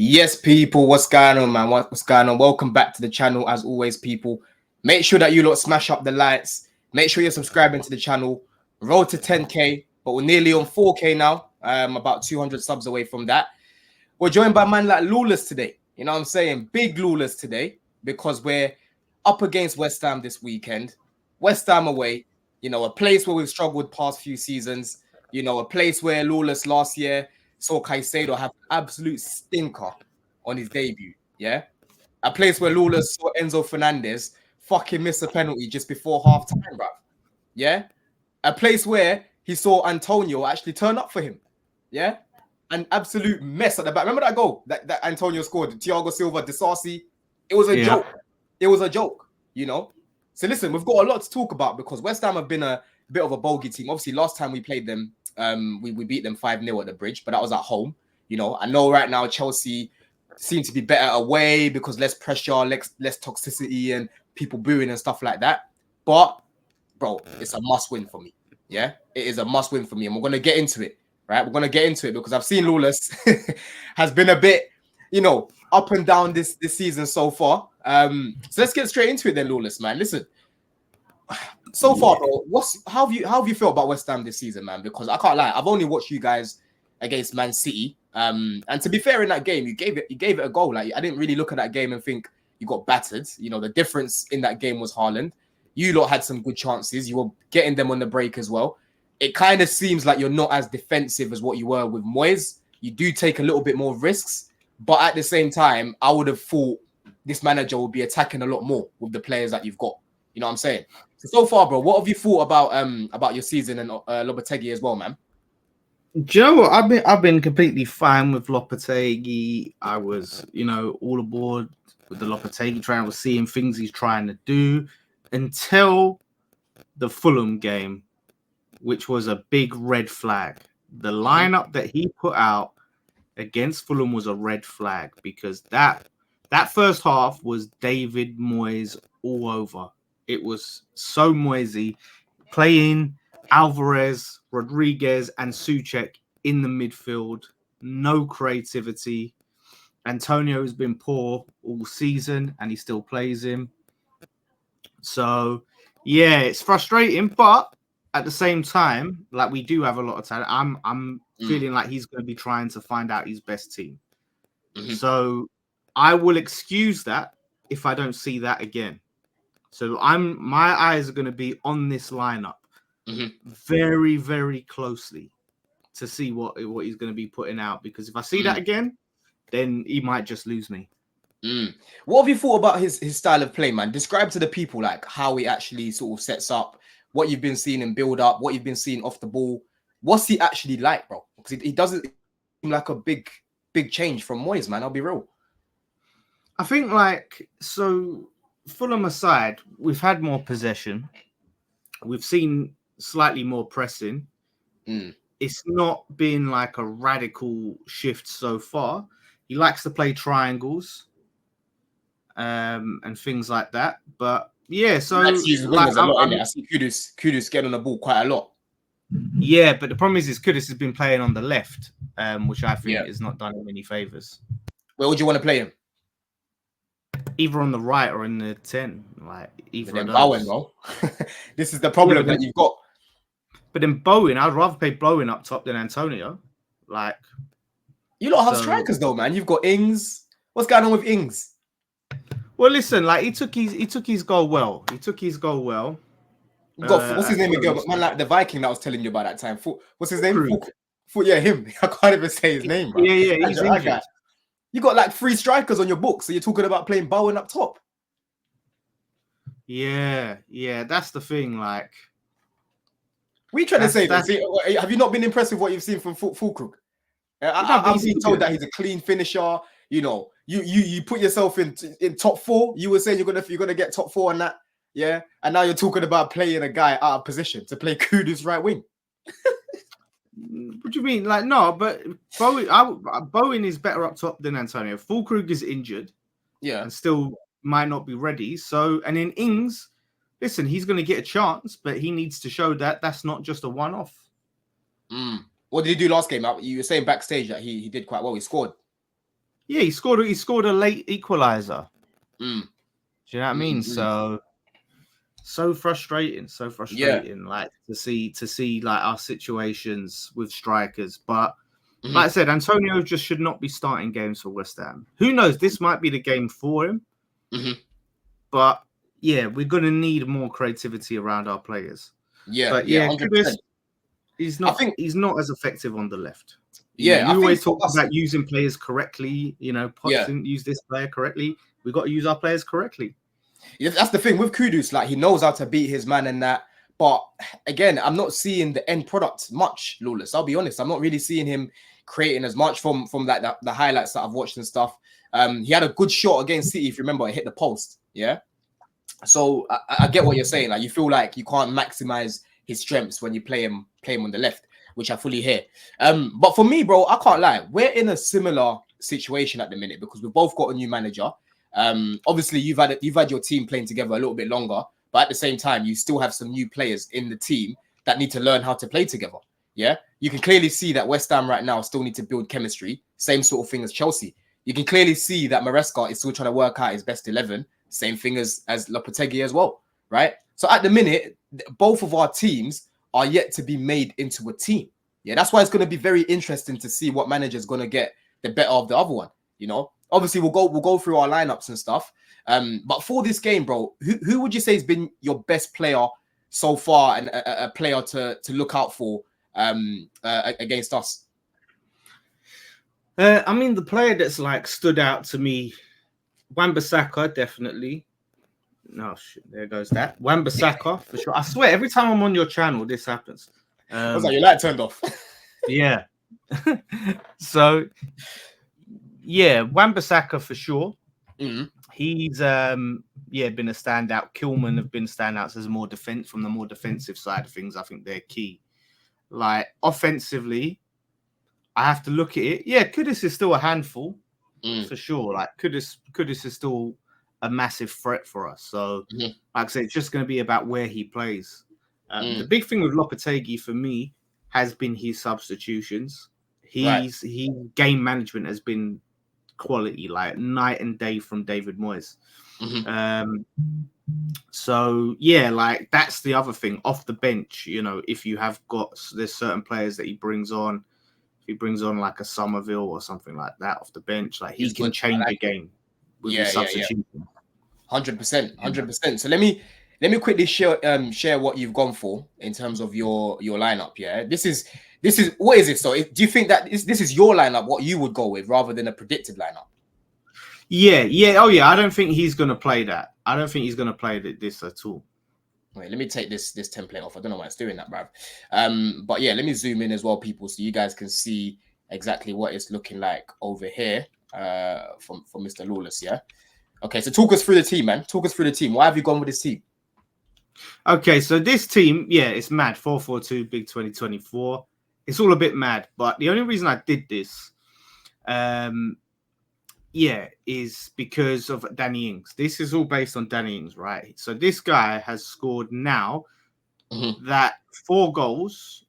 Yes, people, what's going on, man? What's going on? Welcome back to the channel. As always, people, make sure that you lot smash up the lights. Make sure you're subscribing to the channel. Road to 10K, but we're nearly on 4K now. About 200 subs away from that. We're joined by man like Lawless today. You know what I'm saying? Big Lawless today because we're up against West Ham this weekend. West Ham away, a place where we've struggled past few seasons. A place where Lawless last year saw Caicedo have absolute stinker on his debut. Yeah, a place where Lawless saw Enzo Fernandez fucking miss a penalty just before half time, bruv. Yeah, a place where he saw Antonio actually turn up for him. Yeah, an absolute mess at the back. Remember that goal that Antonio scored? Thiago Silva, Disasi. It was a joke. It was a joke. So listen, we've got a lot to talk about because West Ham have been a bit of a bogey team. Obviously, last time we played them, we beat them 5-0 at the Bridge, but that was at home. I know right now Chelsea seem to be better away because less pressure, less toxicity, and people booing and stuff like that. But bro, it's a must-win for me. Yeah, it is a must-win for me, and we're gonna get into it. Right, we're gonna get into it because I've seen Lawless has been a bit, up and down this season so far. So let's get straight into it then, Lawless, man. Listen. So far, bro, how have you felt about West Ham this season, man? Because I can't lie, I've only watched you guys against Man City. And to be fair, in that game, you gave it a goal. Like I didn't really look at that game and think you got battered. The difference in that game was Haaland. You lot had some good chances. You were getting them on the break as well. It kind of seems like you're not as defensive as what you were with Moyes. You do take a little bit more risks, but at the same time, I would have thought this manager would be attacking a lot more with the players that you've got. You know what I'm saying? So far, bro, what have you thought about your season and Lopetegui as well, man? Do you know what? I've been completely fine with Lopetegui. I was, all aboard with the Lopetegui train. I was seeing things he's trying to do until the Fulham game, which was a big red flag. The lineup that he put out against Fulham was a red flag because that first half was David Moyes all over. It was so Moisey playing Alvarez, Rodriguez, and Souček in the midfield. No creativity. Antonio has been poor all season, and he still plays him. So, yeah, it's frustrating, but at the same time, like we do have a lot of talent. I'm feeling like he's going to be trying to find out his best team. So I will excuse that if I don't see that again. So my eyes are going to be on this lineup very, very closely to see what he's going to be putting out. Because if I see that again, then he might just lose me. What have you thought about his style of play, man? Describe to the people like how he actually sort of sets up, what you've been seeing in build up, what you've been seeing off the ball. What's he actually like, bro? Because he doesn't seem like a big change from Moyes, man. I'll be real. I think so. Fulham aside, we've had more possession. We've seen slightly more pressing. It's not been like a radical shift so far. He likes to play triangles and things like that. But yeah, so I see Kudus getting on the ball quite a lot. Yeah, but the problem is Kudus has been playing on the left, which I think has not done him any favors. Where would you want to play him? Either on the right or in the 10, like either of those. Bowen, bro. This is the problem that you've got. But then Bowen, I'd rather play Bowen up top than Antonio. Like, you lot have strikers though, man. You've got Ings. What's going on with Ings? Well, listen, like he took his goal well. He took his goal well. What's his name again? Man, like the Viking that I was telling you about that time. What's his name? Yeah, him. I can't even say his name, bro. Yeah, he's injured. You got like 3 strikers on your book, so you're talking about playing Bowen up top. Yeah, that's the thing. Like, what are you trying to say? Have you not been impressed with what you've seen from Füllkrug? I'm being told that he's a clean finisher. You put yourself in top 4. You were saying you're gonna get top 4 on that, yeah. And now you're talking about playing a guy out of position to play Kudus right wing. What do you mean? Like, no, but Bowen is better up top than Antonio. Füllkrug is injured, and still might not be ready. So, and in Ings, listen, he's going to get a chance, but he needs to show that that's not just a one-off. What did he do last game? You were saying backstage that he did quite well. He scored. Yeah, he scored a late equalizer. Mm. Do you know what I mean? So frustrating, Yeah. like to see like our situations with strikers. But Mhm. like I said, Antonio just should not be starting games for West Ham. Who knows? This might be the game for him. Mhm. But yeah, we're gonna need more creativity around our players. Yeah, But yeah, yeah, Kudus, 100%. he's I think, not as effective on the left. You know, yeah, I you think always for talk us, about using players correctly. You know, Poch yeah. didn't use this player correctly. We got to use our players correctly. Yeah, that's the thing with Kudus. Like, he knows how to beat his man and that. But again, I'm not seeing the end product much, Lawless. I'll be honest. I'm not really seeing him creating as much from like the highlights that I've watched and stuff. He had a good shot against City, if you remember. It hit the post. Yeah. So I get what you're saying. Like, you feel like you can't maximize his strengths when you play him on the left, which I fully hear. But for me, bro, I can't lie. We're in a similar situation at the minute because we've both got a new manager. Obviously, you've had your team playing together a little bit longer, but at the same time, you still have some new players in the team that need to learn how to play together. Yeah, you can clearly see that West Ham right now still need to build chemistry. Same sort of thing as Chelsea. You can clearly see that Maresca is still trying to work out his best 11. Same thing as Lopetegui as well, right? So at the minute, both of our teams are yet to be made into a team. Yeah, that's why it's going to be very interesting to see what manager is going to get the better of the other one. You know, obviously we'll go through our lineups and stuff. But for this game, bro, who would you say has been your best player so far and a player to look out for against us? I mean, the player that's like stood out to me, Wan-Bissaka, definitely. No, shit, there goes that. Wan-Bissaka, for sure. I swear, every time I'm on your channel, this happens. What's that? Your light turned off. Yeah. So, yeah, Wan-Bissaka for sure. Mm-hmm. He's been a standout. Kilman have been standouts as more defense from the more defensive side of things. I think they're key. Like offensively, I have to look at it. Yeah, Kudus is still a handful for sure. Like Kudus is still a massive threat for us. So, like I said, it's just going to be about where he plays. The big thing with Lopetegui for me has been his substitutions. He game management has been quality, like night and day from David Moyes. So yeah, like that's the other thing off the bench. You know, if you have there's certain players that he brings on. If he brings on like a Somerville or something like that off the bench, like he can change a game with his substitution. 100%. So let me quickly share what you've gone for in terms of your lineup. Yeah, this is what is it? So do you think that this is your lineup, what you would go with, rather than a predicted lineup? Yeah. Oh yeah, I don't think he's going to play that. I don't think he's going to play this at all. Wait, let me take this template off. I don't know why it's doing that, bruv. But yeah, let me zoom in as well, people, so you guys can see exactly what it's looking like over here from Mr. Lawless. Yeah. Okay, so talk us through the team, man. Talk us through the team. Why have you gone with this team? Okay, so this team, yeah, it's mad. 4-4-2, big 2024. It's all a bit mad, but the only reason I did this, is because of Danny Ings. This is all based on Danny Ings, right? So this guy has scored now that 4 goals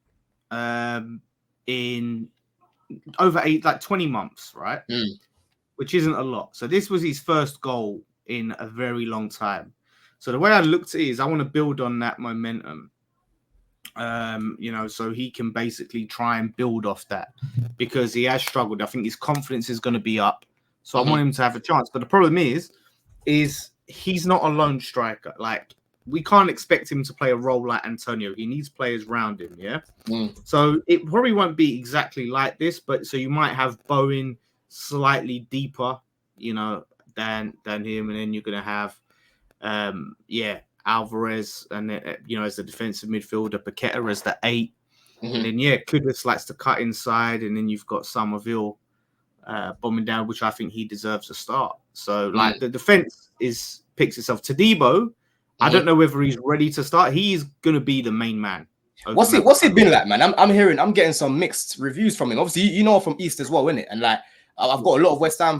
in over 20 months, right? Which isn't a lot. So this was his first goal in a very long time. So the way I looked at it is I want to build on that momentum. So he can basically try and build off that because he has struggled. I think his confidence is going to be up. So I want him to have a chance. But the problem is he's not a lone striker. Like, we can't expect him to play a role like Antonio. He needs players around him, yeah? So it probably won't be exactly like this, but so you might have Bowen slightly deeper, than him. And then you're going to have, Alvarez and, as the defensive midfielder, Paqueta as the 8. And then, Kudus likes to cut inside. And then you've got Somerville bombing down, which I think he deserves a start. So, the defense picks itself. Todibo, I don't know whether he's ready to start. He's going to be the main man. What's it been like, man? I'm getting some mixed reviews from him. Obviously, from East as well, innit? And like, I've got a lot of West Ham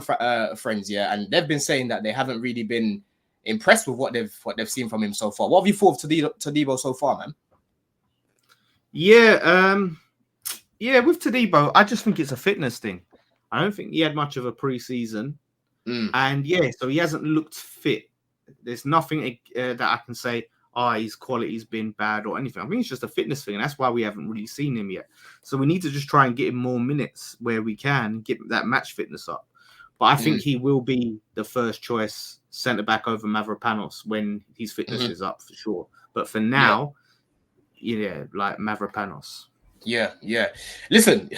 friends, and they've been saying that they haven't really been impressed with what they've seen from him so far. What have you thought of Todibo so far, man? Yeah, with Todibo, I just think it's a fitness thing. I don't think he had much of a preseason. Mm. And yeah, so he hasn't looked fit. There's nothing that I can say, his quality's been bad or anything. I think it's just a fitness thing, and that's why we haven't really seen him yet. So we need to just try and get him more minutes where we can, get that match fitness up. But I think he will be the first choice centre back over Mavropanos when his fitness is up for sure. But for now, like Mavropanos. Yeah. Listen,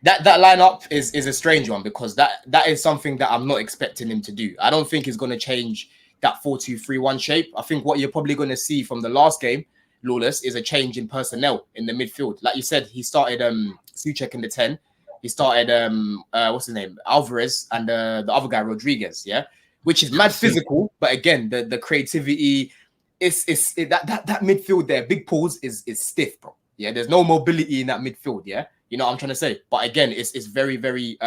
that lineup is a strange one because that is something that I'm not expecting him to do. I don't think he's going to change that 4-2-3-1 shape. I think what you're probably going to see from the last game, Lawless, is a change in personnel in the midfield. Like you said, he started Souček in the 10. He started what's his name, Alvarez, and the other guy Rodriguez, which is mad physical, but again the creativity is that midfield there, big pause is stiff, bro. Yeah, there's no mobility in that midfield. Yeah, you know what I'm trying to say. But again, it's very very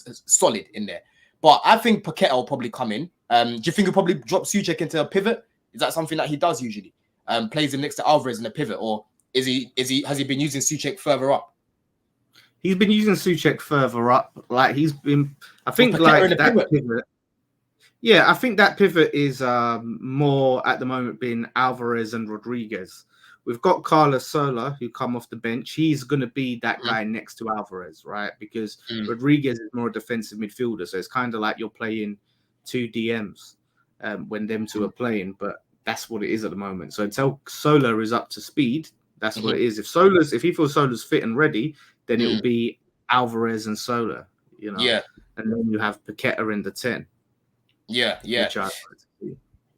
solid in there. But I think Paqueta will probably come in. Do you think he'll probably drop Souček into a pivot? Is that something that he does usually? Plays him next to Alvarez in a pivot, or has he been using Souček further up? He's been using Souček further up. Like he's been, I think, like that pivot. Yeah, I think that pivot is more at the moment being Alvarez and Rodriguez. We've got Carlos Sola who come off the bench. He's going to be that guy next to Alvarez, right? Because Rodriguez is more a defensive midfielder, so it's kind of like you're playing two DMs when them two are playing. But that's what it is at the moment. So until Sola is up to speed, that's what it is. If he feels Sola's fit and ready, then it will be Alvarez and Sola, you know. Yeah. And then you have Paqueta in the 10. Yeah.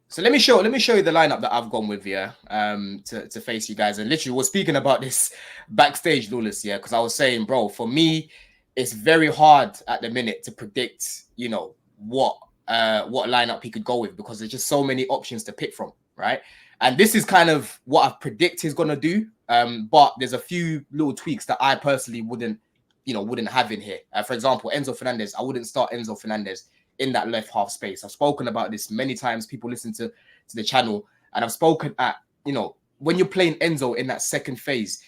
So let me show you the lineup that I've gone with, to face you guys. And literally, we're speaking about this backstage, Lawless, because I was saying, bro, for me, it's very hard at the minute to predict, you know, what lineup he could go with because there's just so many options to pick from, right? And this is kind of what I predict he's gonna do. But there's a few little tweaks that I personally wouldn't have in here. For example, Enzo Fernandez. I wouldn't start Enzo Fernandez in that left half space. I've spoken about this many times. People listen to the channel, and I've spoken at, you know, when you're playing Enzo in that second phase,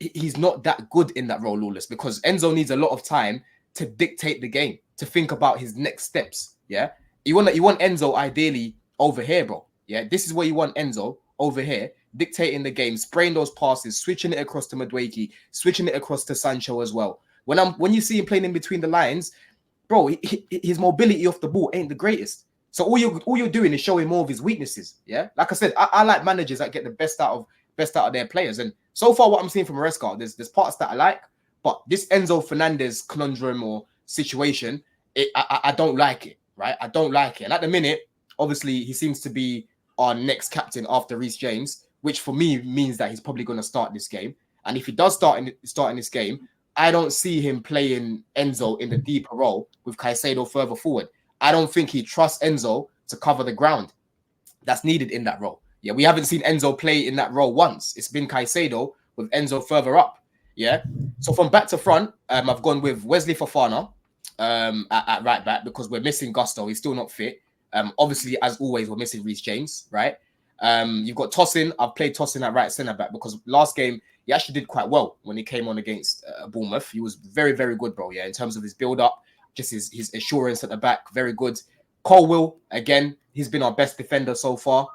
he's not that good in that role, Lawless, because Enzo needs a lot of time to dictate the game, to think about his next steps. Yeah, you want Enzo ideally over here, bro. Yeah, this is where you want Enzo over here, dictating the game, spraying those passes, switching it across to Madueke, switching it across to Sancho as well. When you see him playing in between the lines, bro, his mobility off the ball ain't the greatest. So all you're doing is showing more of his weaknesses. Yeah, like I said, I like managers that get the best out of their players. And so far, what I'm seeing from Maresca, there's parts that I like, but this Enzo Fernandez conundrum or situation, I don't like it. Right, I don't like it. And at the minute, obviously, he seems to be our next captain after Reece James, which for me means that he's probably going to start this game. And if he does start in this game, I don't see him playing Enzo in the deeper role with Caicedo further forward. I don't think he trusts Enzo to cover the ground that's needed in that role. Yeah, we haven't seen Enzo play in that role once. It's been Caicedo with Enzo further up. Yeah. So from back to front, I've gone with Wesley Fofana at right back because we're missing Gusto. He's still not fit. Obviously, as always, we're missing Reece James, right? You've got Tosin. I've played Tosin at right centre back because last game he actually did quite well when he came on against Bournemouth. He was very, very good, bro. Yeah, in terms of his build-up, just his assurance at the back, very good. Colwill, again, he's been our best defender so far.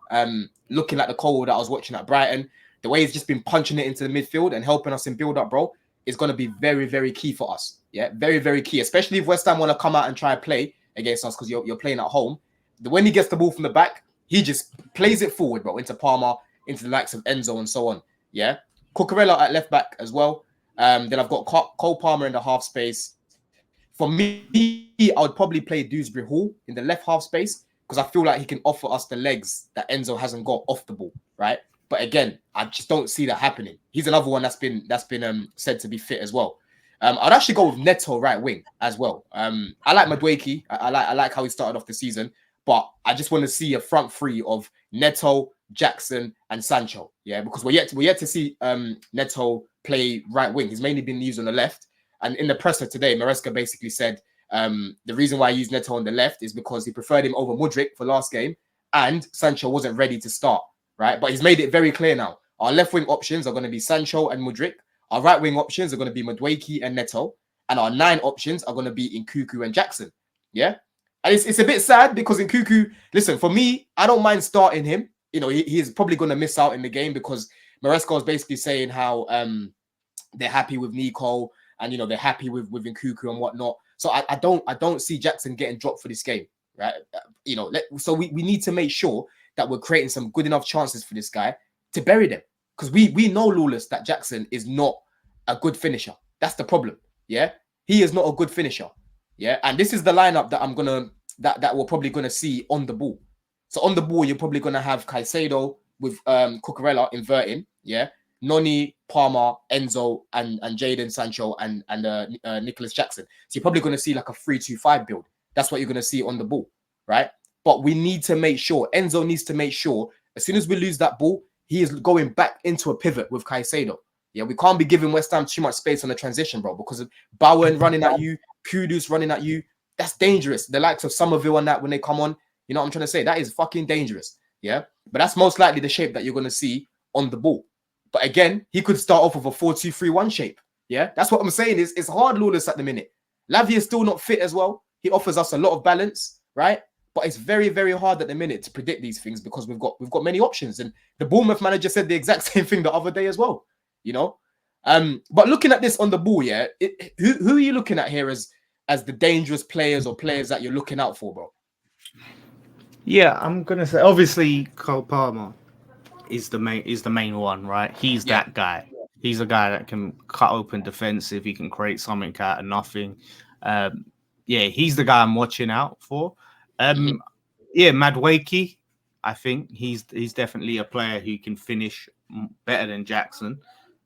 Looking at the Colwill that I was watching at Brighton, the way he's just been punching it into the midfield and helping us in build-up, bro, is going to be very, very key for us. Yeah, very, very key, especially if West Ham want to come out and try and play against us because you're playing at home. When he gets the ball from the back, he just plays it forward, bro, into Palmer, into the likes of Enzo and so on. Yeah. Cucurella at left back as well. Then I've got Cole Palmer in the half space. For me, I would probably play Dewsbury Hall in the left half space because I feel like he can offer us the legs that Enzo hasn't got off the ball, right? But again, I just don't see that happening. He's another one that's been said to be fit as well. I'd actually go with Neto right wing as well. I like Madueke. I like how he started off the season. But I just want to see a front three of Neto, Jackson, and Sancho. Yeah, because we're yet to see Neto play right wing. He's mainly been used on the left. And in the presser today, Maresca basically said the reason why I used Neto on the left is because he preferred him over Mudryk for last game, and Sancho wasn't ready to start. Right, but he's made it very clear now. Our left wing options are going to be Sancho and Mudryk. Our right wing options are going to be Madueke and Neto. and our 9 options are going to be Nkuku and Jackson. Yeah. And it's a bit sad because Nkuku, listen, for me, I don't mind starting him. You know, he's probably going to miss out in the game because Maresca is basically saying how they're happy with Nico and, you know, they're happy with Nkuku and whatnot. So I don't see Jackson getting dropped for this game, right? You know, so we need to make sure that we're creating some good enough chances for this guy to bury them. Because we know, Lawless, that Jackson is not a good finisher. That's the problem. Yeah, he is not a good finisher. Yeah, and this is the lineup that that we're probably gonna see on the ball. So on the ball, you're probably gonna have Caicedo with Cucurella inverting. Yeah, Noni, Palmer, Enzo, and Jadon Sancho and Nicholas Jackson. So you're probably gonna see like a 3-2-5 build. That's what you're gonna see on the ball, right? But we need to make sure Enzo needs to make sure as soon as we lose that ball, he is going back into a pivot with Caicedo. Yeah, we can't be giving West Ham too much space on the transition, bro, because of Bowen running at you, Kudus running at you. That's dangerous. The likes of Somerville and that when they come on, you know what I'm trying to say? That is fucking dangerous. Yeah, but that's most likely the shape that you're going to see on the ball. But again, he could start off with a 4-2-3-1 shape. Yeah, that's what I'm saying. It's hard, Lawless, at the minute. Lavia is still not fit as well. He offers us a lot of balance, right? But it's very, very hard at the minute to predict these things because we've got many options. And the Bournemouth manager said the exact same thing the other day as well. You know, but looking at this on the ball, yeah, who are you looking at here as the dangerous players or players that you're looking out for, bro? Yeah, I'm gonna say obviously Cole Palmer is the main one, right? He's that guy. He's a guy that can cut open defensive. He can create something out of nothing. He's the guy I'm watching out for. Madueke, I think he's definitely a player who can finish better than Jackson.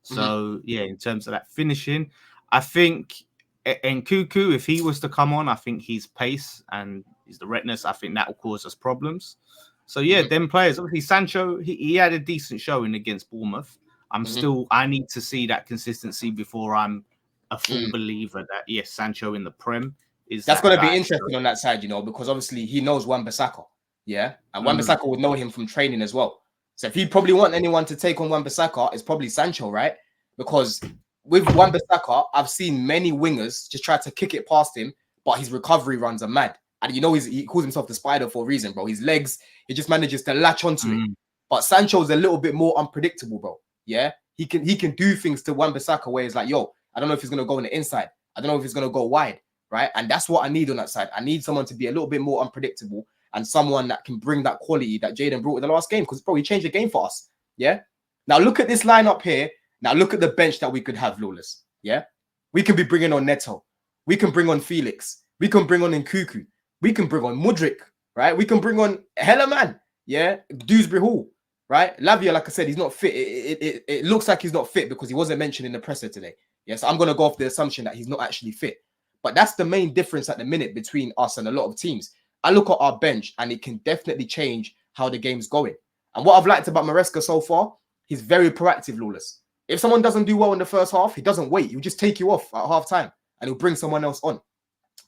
So in terms of that finishing, I think Nkuku, if he was to come on, I think his pace and his directness, I think that will cause us problems. So them players, obviously Sancho, he had a decent showing against Bournemouth. I need to see that consistency before I'm a full believer that Sancho in the Prem is. That's going to be interesting on that side, you know, because obviously he knows Wan-Bissaka, yeah, and Wan-Bissaka would know him from training as well. So if you probably want anyone to take on Wan-Bissaka, it's probably Sancho, right? Because with Wan-Bissaka, I've seen many wingers just try to kick it past him, but his recovery runs are mad. And you know he calls himself the spider for a reason, bro. His legs, he just manages to latch onto it. But Sancho's a little bit more unpredictable, bro. Yeah, he can do things to Wan-Bissaka where it's like, yo, I don't know if he's gonna go on the inside. I don't know if he's gonna go wide, right? And that's what I need on that side. I need someone to be a little bit more unpredictable and someone that can bring that quality that Jadon brought in the last game because, bro, he changed the game for us. Yeah. Now look at this lineup here. Now look at the bench that we could have, Lawless. Yeah. We can be bringing on Neto. We can bring on Felix. We can bring on Nkuku. We can bring on Mudryk, right? We can bring on hella man. Yeah. Dewsbury Hall, right? Lavia, like I said, he's not fit. It looks like he's not fit because he wasn't mentioned in the presser today. Yeah. So I'm going to go off the assumption that he's not actually fit. But that's the main difference at the minute between us and a lot of teams. I look at our bench and it can definitely change how the game's going. And what I've liked about Maresca so far, he's very proactive, Lawless. If someone doesn't do well in the first half, he doesn't wait. He'll just take you off at half time and he'll bring someone else on.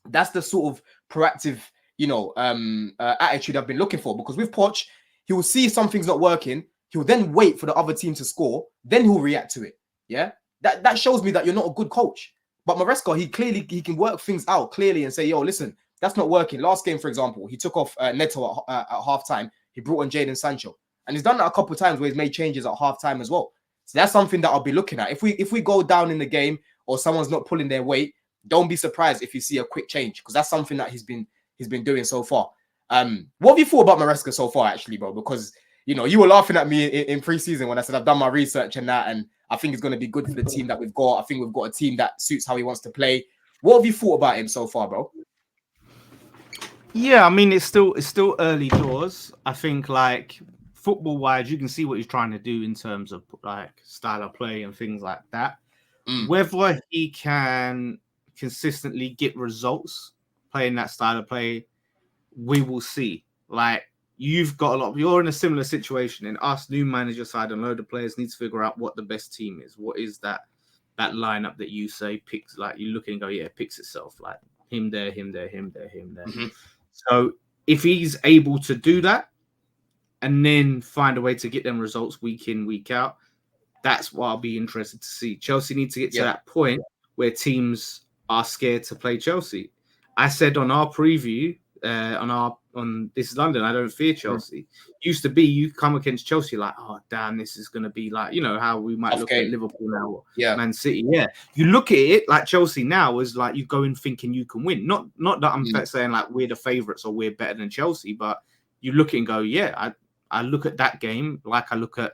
That's the sort of proactive, attitude I've been looking for. Because with Poch, he will see something's not working. He'll then wait for the other team to score. Then he'll react to it. Yeah, that shows me that you're not a good coach. But Maresca, he can work things out clearly and say, yo, listen, that's not working. Last game, for example, he took off Neto at halftime. He brought on Jadon Sancho. And he's done that a couple of times where he's made changes at halftime as well. So that's something that I'll be looking at. If we go down in the game or someone's not pulling their weight, don't be surprised if you see a quick change because that's something that he's been doing so far. What have you thought about Maresca so far, actually, bro? Because, you were laughing at me in pre-season when I said I've done my research and that, and I think it's going to be good for the team that we've got. I think we've got a team that suits how he wants to play. What have you thought about him so far, bro? Yeah, I mean, it's still early doors. I think, like, football-wise, you can see what he's trying to do in terms of, like, style of play and things like that. Whether he can consistently get results playing that style of play, we will see. Like, you're in a similar situation, and us new manager side and load of players need to figure out what the best team is. What is that lineup that you say picks? Like, you look and go, yeah, it picks itself. Like him there, him there, him there, him there. So if he's able to do that and then find a way to get them results week in, week out, that's what I'll be interested to see. Chelsea need to get to that point where teams are scared to play Chelsea. I said on our preview, on This Is London, I don't fear Chelsea. Used to be you come against Chelsea like, oh damn, this is gonna be like, you know, how we might look at Liverpool now or Man City. Yeah, you look at it like Chelsea now is like you go in thinking you can win. Not that I'm saying like we're the favourites or we're better than Chelsea, but you look at it and go, yeah, I look at that game like I look at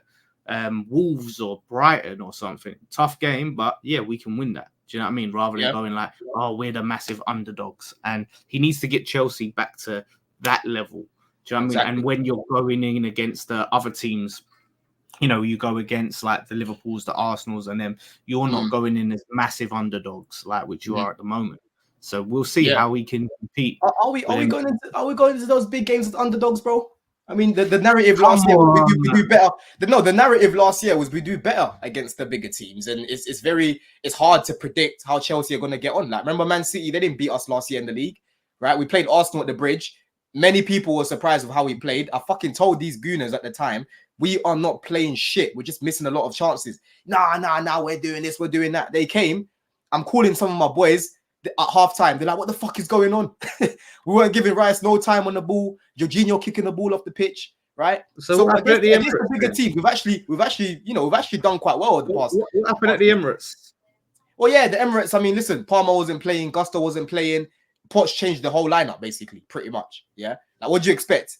Wolves or Brighton or something. Tough game, but yeah, we can win that. Do you know what I mean? Rather than going like, oh, we're the massive underdogs. And he needs to get Chelsea back to that level. Do you know what I mean? And when you're going in against the other teams, you know, you go against like the Liverpools, the Arsenals, and then you're not going in as massive underdogs like which you are at the moment. So we'll see how we can compete. Are we going into those big games with underdogs, bro? I mean, the narrative last year we do better. The narrative last year was we do better against the bigger teams, and it's hard to predict how Chelsea are going to get on. Like, remember Man City, they didn't beat us last year in the league, right? We played Arsenal at the Bridge. Many people were surprised with how we played. I fucking told these gooners at the time, we are not playing shit. We're just missing a lot of chances. Nah, we're doing this, we're doing that. They came. I'm calling some of my boys at halftime. They're like, what the fuck is going on? We weren't giving Rice no time on the ball. Jorginho kicking the ball off the pitch, right? So against the bigger team, we've actually done quite well at the past. What happened at the Emirates? Well, yeah, the Emirates. I mean, listen, Palmer wasn't playing, Gusto wasn't playing. Poch changed the whole lineup basically, pretty much. Yeah, like what do you expect?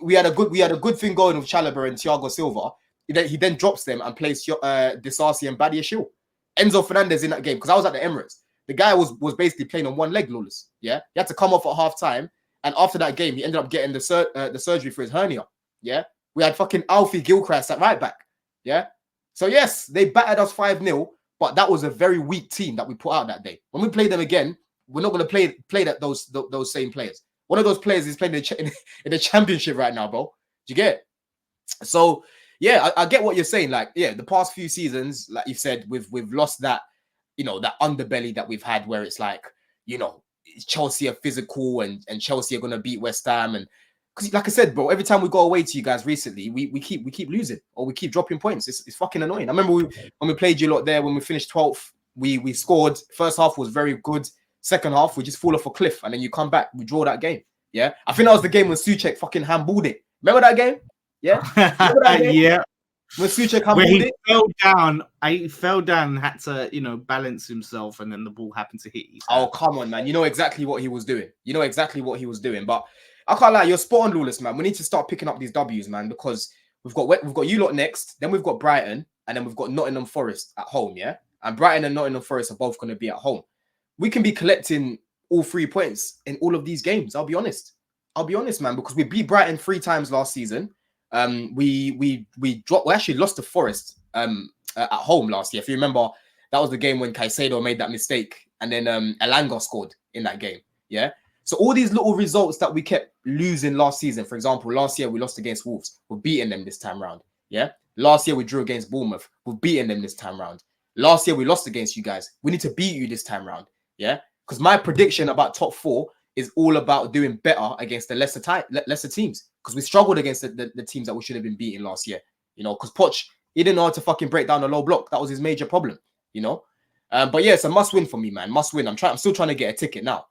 We had a good thing going with Chalobah and Thiago Silva. He then drops them and plays Disasi and Badiashile. Enzo Fernandez in that game because I was at the Emirates. The guy was basically playing on one leg, Lawless. Yeah, he had to come off at half time, and after that game, he ended up getting the surgery for his hernia. Yeah, we had fucking Alfie Gilchrist at right back. Yeah, so yes, they battered us 5-0, but that was a very weak team that we put out that day. When we play them again, we're not going to play that those same players. One of those players is playing in the championship right now, bro. Do you get it? So yeah, I get what you're saying. Like, yeah, the past few seasons, like you said, we've lost that, you know, that underbelly that we've had where it's like, you know, Chelsea are physical and Chelsea are going to beat West Ham. And because like I said, bro, every time we go away to you guys recently, we keep losing or we keep dropping points. It's fucking annoying. I remember when we played you lot there, when we finished 12th, we scored. First half was very good. Second half, we just fall off a cliff. And then you come back, we draw that game. Yeah. I think that was the game when Souček fucking handballed it. Remember that game? Yeah. Yeah. When Souček handballed it. He fell down and had to, you know, balance himself, and then the ball happened to hit his hand. Oh, come on, man. You know exactly what he was doing. But I can't lie, you're spot on, Lawless, man. We need to start picking up these W's, man, because we've got you lot next, then we've got Brighton, and then we've got Nottingham Forest at home, yeah? And Brighton and Nottingham Forest are both going to be at home. We can be collecting all 3 points in all of these games. I'll be honest, man, because we beat Brighton 3 times last season. We actually lost to Forest at home last year. If you remember, that was the game when Caicedo made that mistake, and then Elanga scored in that game. Yeah. So all these little results that we kept losing last season, for example, last year we lost against Wolves. We're beating them this time round. Yeah. Last year we drew against Bournemouth. We're beating them this time round. Last year we lost against you guys. We need to beat you this time round. Yeah. Because my prediction about top 4 is all about doing better against the lesser teams. Because we struggled against the teams that we should have been beating last year. You know, because Poch, he didn't know how to fucking break down the low block. That was his major problem. You know. But yeah, it's a must win for me, man. Must win. I'm still trying to get a ticket now.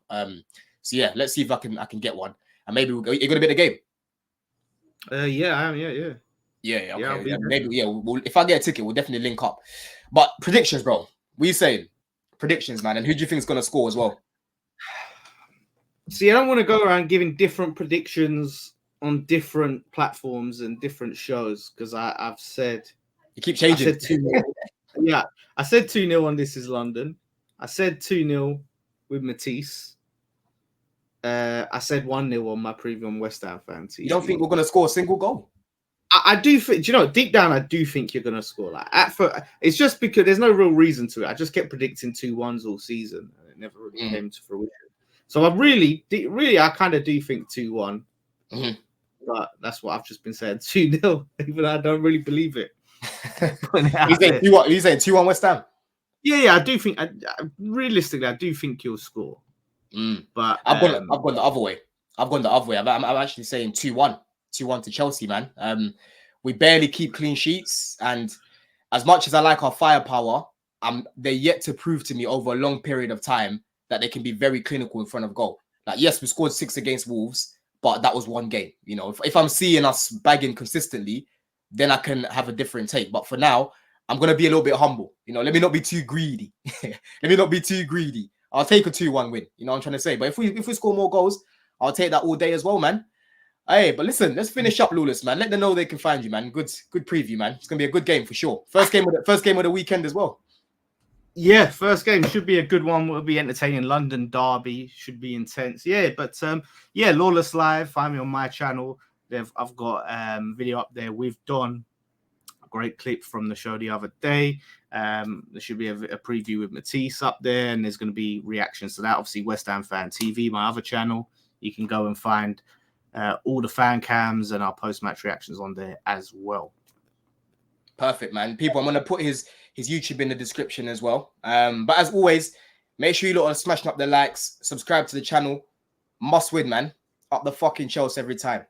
So yeah, let's see if I can get one. And maybe you're gonna be at the game. Yeah, I am. Yeah. Yeah. Okay. Yeah, maybe. Yeah. If I get a ticket, we'll definitely link up. But predictions, bro. What are you saying? Predictions, man. And who do you think is gonna score as well? See, I don't want to go around giving different predictions on different platforms and different shows because I've said you keep changing. I said 2-0. Yeah, I said 2-0 on This Is London. I said 2-0 with Matisse. I said 1-0 on my preview on West Ham fan TV. You don't think we're going to score a single goal? I do think, you know, deep down, I do think you're going to score. Like, it's just because there's no real reason to it. I just kept predicting 2-1s all season, and it never really came to fruition. So I really, I kind of do think 2-1. Mm-hmm. But that's what I've just been saying, 2-0, even though I don't really believe it. You saying 2-1 West Ham? Yeah, I do think, realistically, I do think you'll score. But I've gone the other way. I'm actually saying 2-1 to Chelsea, man. We barely keep clean sheets, and as much as I like our firepower, they're yet to prove to me over a long period of time that they can be very clinical in front of goal. Like, yes, we scored 6 against Wolves, but that was one game. You know, if I'm seeing us bagging consistently, then I can have a different take. But for now, I'm going to be a little bit humble. You know, let me not be too greedy. Let me not be too greedy. I'll take a 2-1 win. You know what I'm trying to say? But if we score more goals, I'll take that all day as well, man. Hey, but listen, let's finish up, Lawless, man. Let them know they can find you, man. Good preview, man. It's gonna be a good game for sure. First game of the weekend as well. Yeah, first game should be a good one. Will be entertaining. London derby should be intense. Yeah, but yeah, Lawless Live. Find me on my channel. I've got video up there with Don. A great clip from the show the other day. There should be a preview with Matisse up there, and there's going to be reactions to that. Obviously, West Ham Fan TV, my other channel. You can go and find all the fan cams and our post-match reactions on there as well. Perfect, man. People, I'm going to put his YouTube in the description as well. But as always, make sure you lot are smashing up the likes, subscribe to the channel. Must win, man. Up the fucking Chelsea every time.